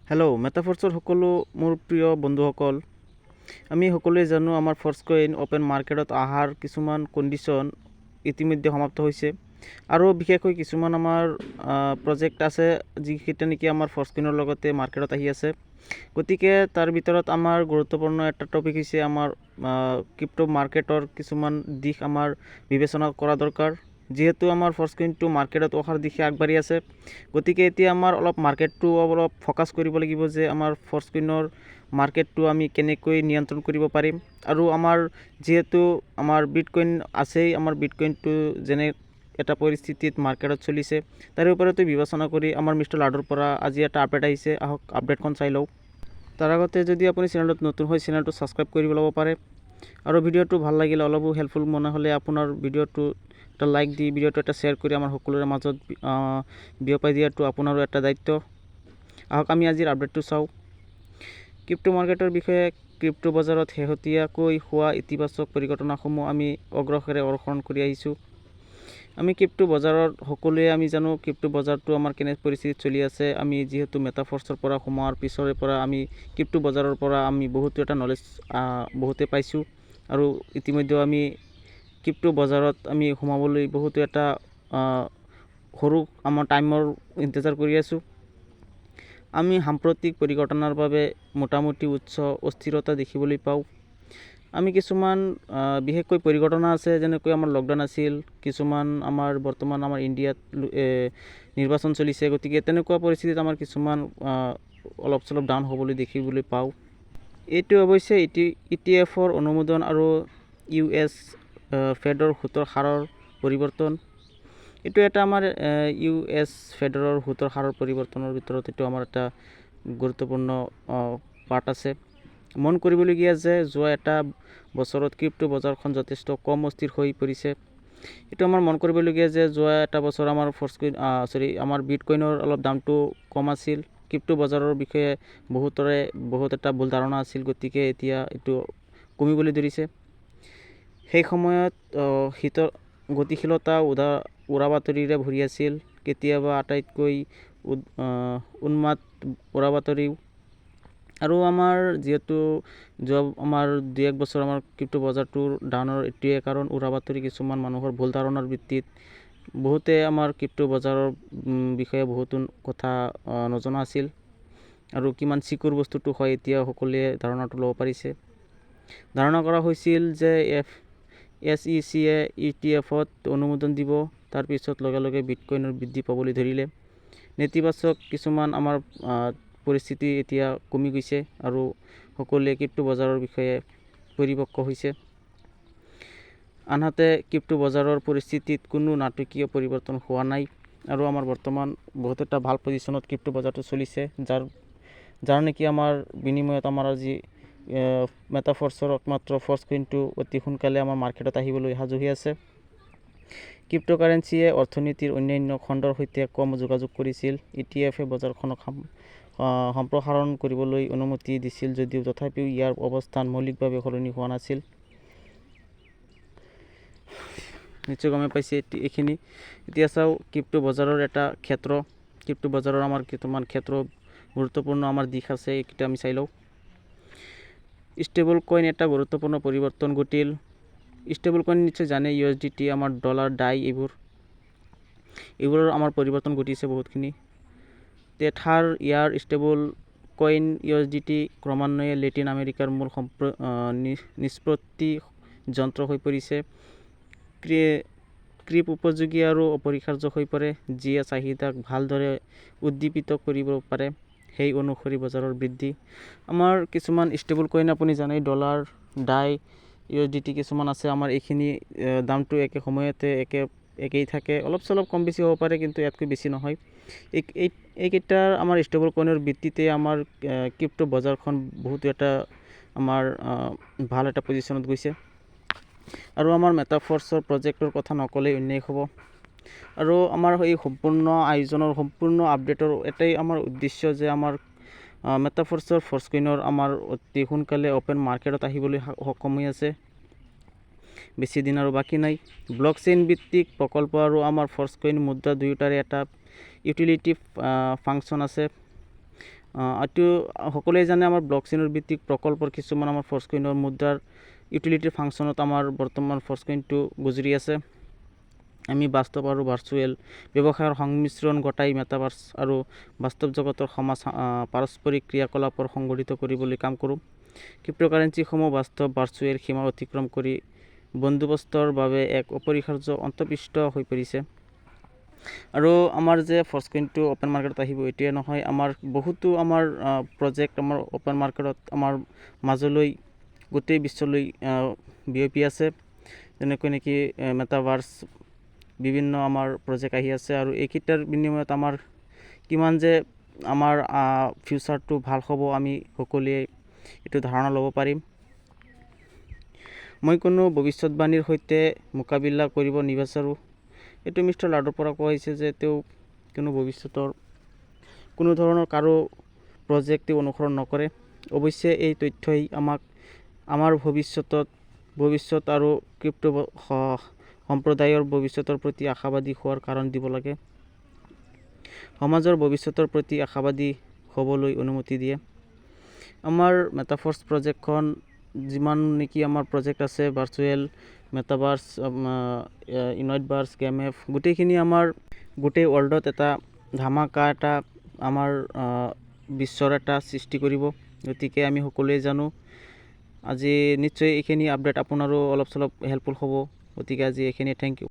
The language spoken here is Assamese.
হেল্ল' মেটাফৰ্ছৰ সকলো মোৰ প্ৰিয় বন্ধুসকল, আমি সকলোৱে জানো আমাৰ ফৰ্চকইন অ'পেন মাৰ্কেটত অহাৰ কিছুমান কণ্ডিশ্যন ইতিমধ্যে সমাপ্ত হৈছে আৰু বিশেষকৈ কিছুমান আমাৰ প্ৰজেক্ট আছে যিকেইটা নেকি আমাৰ ফৰ্চকইনৰ লগতে মাৰ্কেটত আহি আছে। গতিকে তাৰ ভিতৰত আমাৰ গুৰুত্বপূৰ্ণ এটা টপিক হৈছে আমাৰ ক্ৰিপ্টো মাৰ্কেটৰ কিছুমান দিশ আমাৰ বিবেচনা কৰা দৰকাৰ, যিহেতু আমাৰ ফৰ্চকইনটো মাৰ্কেটত অহাৰ দিশে আগবাঢ়ি আছে। গতিকে এতিয়া আমাৰ অলপ মাৰ্কেটটো অলপ ফ'কাছ কৰিব লাগিব যে আমাৰ ফৰ্চকইনৰ মাৰ্কেটটো আমি কেনেকৈ নিয়ন্ত্ৰণ কৰিব পাৰিম। আৰু আমাৰ যিহেতু আমাৰ বিটকইন আছেই, আমাৰ বিটকইনটো যেনে এটা পৰিস্থিতিত মাৰ্কেটত চলিছে তাৰে ওপৰতে বিবেচনা কৰি আমাৰ মিষ্টাৰ লাডুৰ পৰা আজি এটা আপডেট আহিছে। আহক আপডেটখন চাই লওঁ। তাৰ আগতে যদি আপুনি চেনেলটোত নতুন হয় চেনেলটো ছাবস্ক্ৰাইব কৰি ল'ব পাৰে আৰু ভিডিঅ'টো ভাল লাগিলে অলপো হেল্পফুল মনে হ'লে আপোনাৰ ভিডিঅ'টো এটা লাইক দি ভিডিঅ'টো এটা শ্বেয়াৰ কৰি আমাৰ সকলোৰে মাজত বিয়পাই দিয়াটো আপোনাৰো এটা দায়িত্ব। আহক আমি আজিৰ আপডেটটো চাওঁ। ক্ৰিপ্টো মাৰ্কেটৰ বিষয়ে ক্ৰিপ্টো বজাৰত শেহতীয়াকৈ হোৱা ইতিবাচক পৰিঘটনাসমূহ আমি অগ্ৰসৰে অনুসৰণ কৰি আহিছোঁ। আমি ক্ৰিপ্টো বজাৰত সকলোৱে আমি জানো ক্ৰিপ্টো বজাৰটো আমাৰ কেনে পৰিস্থিতিত চলি আছে। আমি যিহেতু মেটাফৰ্ছৰ পৰা সোমোৱাৰ পিছৰে পৰা আমি ক্ৰিপ্টো বজাৰৰ পৰা আমি বহুতো এটা নলেজ বহুতে পাইছোঁ আৰু ইতিমধ্যে আমি ক্ৰিপ্টো বজাৰত আমি সোমাবলৈ বহুতো এটা সৰু আমাৰ টাইমৰ ইন্তজাৰ কৰি আছোঁ। আমি সাম্প্ৰতিক পৰিঘটনাৰ বাবে মোটামুটি উচ্চ অস্থিৰতা দেখিবলৈ পাওঁ। আমি কিছুমান বিশেষকৈ পৰিঘটনা আছে, যেনেকৈ আমাৰ লকডাউন আছিল, কিছুমান আমাৰ বৰ্তমান আমাৰ ইণ্ডিয়াত নিৰ্বাচন চলিছে। গতিকে তেনেকুৱা পৰিস্থিতিত আমাৰ কিছুমান অলপ চলপ ডাউন হ'বলৈ দেখিবলৈ পাওঁ। এইটো অৱশ্যে ETF-ৰ অনুমোদন আৰু US ফেডৰ সুতৰ হাৰৰ পৰিৱৰ্তন। এইটো এটা আমাৰ US ফেডাৰৰ সুতৰ হাৰৰ পৰিৱৰ্তনৰ ভিতৰত এইটো আমাৰ এটা গুৰুত্বপূৰ্ণ পাৰ্ট আছে। মন কৰিবলগীয়া যে যোৱা এটা বছৰত ক্ৰিপ্টো বজাৰখন যথেষ্ট কম অস্থিৰ হৈ পৰিছে। এইটো আমাৰ মন কৰিবলগীয়া যে যোৱা এটা বছৰ আমাৰ আমাৰ বিটকইনৰ অলপ দামটো কম আছিল। ক্ৰিপ্টো বজাৰৰ বিষয়ে বহুত এটা ভুল ধাৰণা আছিল। গতিকে এতিয়া এইটো কমিবলৈ ধৰিছে। সেই সময়ত গতিশীলতা উৰা বাতৰিৰে ভৰি আছিল, কেতিয়াবা আটাইতকৈ উন্মাদ উৰা বাতৰিও। আৰু আমাৰ যিহেতু যোৱা আমাৰ 2-1 বছৰ আমাৰ ক্ৰিপ্টো বজাৰটোৰ ডাউনৰ এইটোৱে কাৰণ, উৰা বাতৰি কিছুমান মানুহৰ ভুল ধাৰণাৰ ভিত্তিত বহুতে আমাৰ ক্ৰিপ্টো বজাৰৰ বিষয়ে বহুতো কথা নজনা আছিল আৰু কিমান চিকিউৰ বস্তুটো হয় এতিয়া সকলোৱে ধাৰণাটো ল'ব পাৰিছে। ধাৰণা কৰা হৈছিল যে SEC-য়ে ETF-ত অনুমোদন দিব, তাৰপিছত লগে লগে বিটকইনৰ বৃদ্ধি পাবলৈ ধৰিলে। নেতিবাচক কিছুমান আমাৰ পৰিস্থিতি এতিয়া কমি গৈছে আৰু সকলোৱে ক্ৰিপ্টো বজাৰৰ বিষয়ে পৰিপক্ক হৈছে। আনহাতে ক্ৰিপ্টো বজাৰৰ পৰিস্থিতিত কোনো নাটকীয় পৰিৱৰ্তন হোৱা নাই আৰু আমাৰ বৰ্তমান বহুত এটা ভাল পজিশ্যনত ক্ৰিপ্টো বজাৰটো চলিছে, যাৰ নেকি আমাৰ বিনিময়ত আমাৰ আজি মেটাফৰ্ছৰ একমাত্ৰ ফৰ্চকইনটো অতি সোনকালে আমাৰ মাৰ্কেটত আহিবলৈ সাজু হৈ আছে। ক্ৰিপ্টোকাৰেঞ্চিয়ে অৰ্থনীতিৰ অন্যান্য খণ্ডৰ সৈতে কম যোগাযোগ কৰিছিল। ETF-এ বজাৰখনক সম্প্ৰসাৰণ কৰিবলৈ অনুমতি দিছিল যদিও তথাপিও ইয়াৰ অৱস্থান মৌলিকভাৱে সলনি হোৱা নাছিল। নিশ্চয় গমে পাইছে এইখিনি। এতিয়া চাওঁ ক্ৰিপ্টো বজাৰৰ এটা ক্ষেত্ৰ। ক্ৰিপ্টো বজাৰৰ আমাৰ কিছুমান ক্ষেত্ৰ গুৰুত্বপূৰ্ণ আমাৰ দিশ আছে, এইকেইটা আমি চাই লওঁ। ষ্টেবল কইন এটা গুৰুত্বপূৰ্ণ পৰিৱৰ্তন ঘটিল। ষ্টেবল কইন নিশ্চয় জানে, USDT, আমাৰ ডলাৰ, ডাই, এইবোৰৰ আমাৰ পৰিৱৰ্তন ঘটিছে বহুতখিনি। টেথাৰ ইয়াৰ ষ্টেবল কইন USDT ক্ৰমান্বয়ে লেটিন আমেৰিকাৰ মূল নিষ্পত্তি যন্ত্ৰ হৈ পৰিছে। ক্ৰিপ উপযোগী আৰু অপৰিহাৰ্য হৈ পৰে, যিয়ে চাহিদাক ভালদৰে উদ্দীপিত কৰিব পাৰে। সেই অনুসৰি বজাৰৰ বৃদ্ধি। আমাৰ কিছুমান ষ্টেবল কইন আপুনি জানে, ডলাৰ, ডাই, USDT কিছুমান আছে। আমাৰ এইখিনি দামটো একে সময়তে একেই থাকে, অলপ চলপ কম বেছি হ'ব পাৰে কিন্তু ইয়াতকৈ বেছি নহয়। এইকেইটাৰ আমাৰ ষ্টেবল কইনৰ ভিত্তিতে আমাৰ ক্ৰিপ্টো বজাৰখন বহুতো এটা আমাৰ ভাল এটা পজিশ্যনত গৈছে। আৰু আমাৰ মেটাফৰ্ছৰ প্ৰজেক্টৰ কথা নক'লেই অন্যায় হ'ব। আৰু আমাৰ এই সম্পূৰ্ণ আয়োজনৰ সম্পূৰ্ণ আপডেটৰ এটাই আমাৰ উদ্দেশ্য যে আমাৰ মেটাফৰ্ছৰ ফৰ্চকইনৰ আমাৰ অতি সোনকালে অ'পেন মাৰ্কেটত আহিবলৈ সক্ষম হৈ আছে। বেছি দিন আৰু বাকী নাই। ব্লকচেইন ভিত্তিক প্ৰকল্প আৰু আমাৰ ফৰ্চকইন মুদ্ৰা দুয়োটাৰে এটা ইউটিলিটি ফাংচন আছে। এইটো সকলোৱে জানে আমাৰ ব্লকচেইনৰ ভিত্তিক প্ৰকল্পৰ কিছুমান আমাৰ ফৰ্চকইনৰ মুদ্ৰাৰ ইউটিলিটি ফাংচনত আমাৰ বৰ্তমান ফৰ্চকইনটো গুজৰি আছে। আমি বাস্তৱ আৰু ভাৰ্চুৱেল ব্যৱসায়ৰ সংমিশ্ৰণ ঘটাই মেটাভাৰ্ছ আৰু বাস্তৱ জগতৰ সমাজ পাৰস্পৰিক ক্ৰিয়াকলাপৰ সংগঠিত কৰিবলৈ কাম কৰোঁ। ক্ৰিপ্ট'কাৰেঞ্চিসমূহ বাস্তৱ ভাৰ্চুৱেল সীমা অতিক্ৰম কৰি বন্দোবস্তৰ বাবে এক অপৰিহাৰ্য অন্তৰ্ভুক্ত হৈ পৰিছে। আৰু আমাৰ যে ফৰ্চকইনটো অ'পেন মাৰ্কেটত আহিব এইটোৱে নহয়, আমাৰ বহুতো আমাৰ প্ৰজেক্ট আমাৰ অ'পেন মাৰ্কেটত আমাৰ মাজলৈ গোটেই বিশ্বলৈ বিয়পি আছে। যেনেকৈ নেকি মেটাভাৰ্ছ বিভিন্ন আমাৰ প্ৰজেক্ট আহি আছে, আৰু এইকেইটাৰ বিনিময়ত আমাৰ কিমান যে আমাৰ ফিউচাৰটো ভাল হ'ব আমি সকলোৱে এইটো ধাৰণা ল'ব পাৰিম। মই কোনো ভৱিষ্যতবাণীৰ সৈতে মোকাবিলা কৰিব নিবিচাৰোঁ। এইটো মিষ্টাৰ লাডৰ পৰা কোৱা হৈছে যে তেওঁ কোনো ধৰণৰ কাৰো প্ৰজেক্ট তেওঁ অনুসৰণ নকৰে। অৱশ্যে এই তথ্যই আমাক আমাৰ ভৱিষ্যত আৰু ক্ৰিপ্টো সম্প্ৰদায়ৰ ভৱিষ্যতৰ প্ৰতি আশাবাদী হোৱাৰ কাৰণ দিব লাগে। সমাজৰ ভৱিষ্যতৰ প্ৰতি আশাবাদী হ'বলৈ অনুমতি দিয়ে। আমাৰ মেটাভাৰ্ছ প্ৰজেক্টখন যিমান নেকি আমাৰ প্ৰজেক্ট আছে, ভাৰ্চুৱেল মেটাভাৰ্ছ, ইনভাৰ্ছ, গেমএফ, গোটেইখিনি আমাৰ গোটেই ৱৰ্ল্ডত এটা ধামাকা এটা আমাৰ বিশ্বৰ এটা সৃষ্টি কৰিব। গতিকে আমি সকলোৱে জানো। আজি নিশ্চয় এইখিনি আপডেট আপোনাৰো অলপ চলপ হেল্পফুল হ'ব। গতিকে আজি এইখিনিয়ে, থেংক ইউ।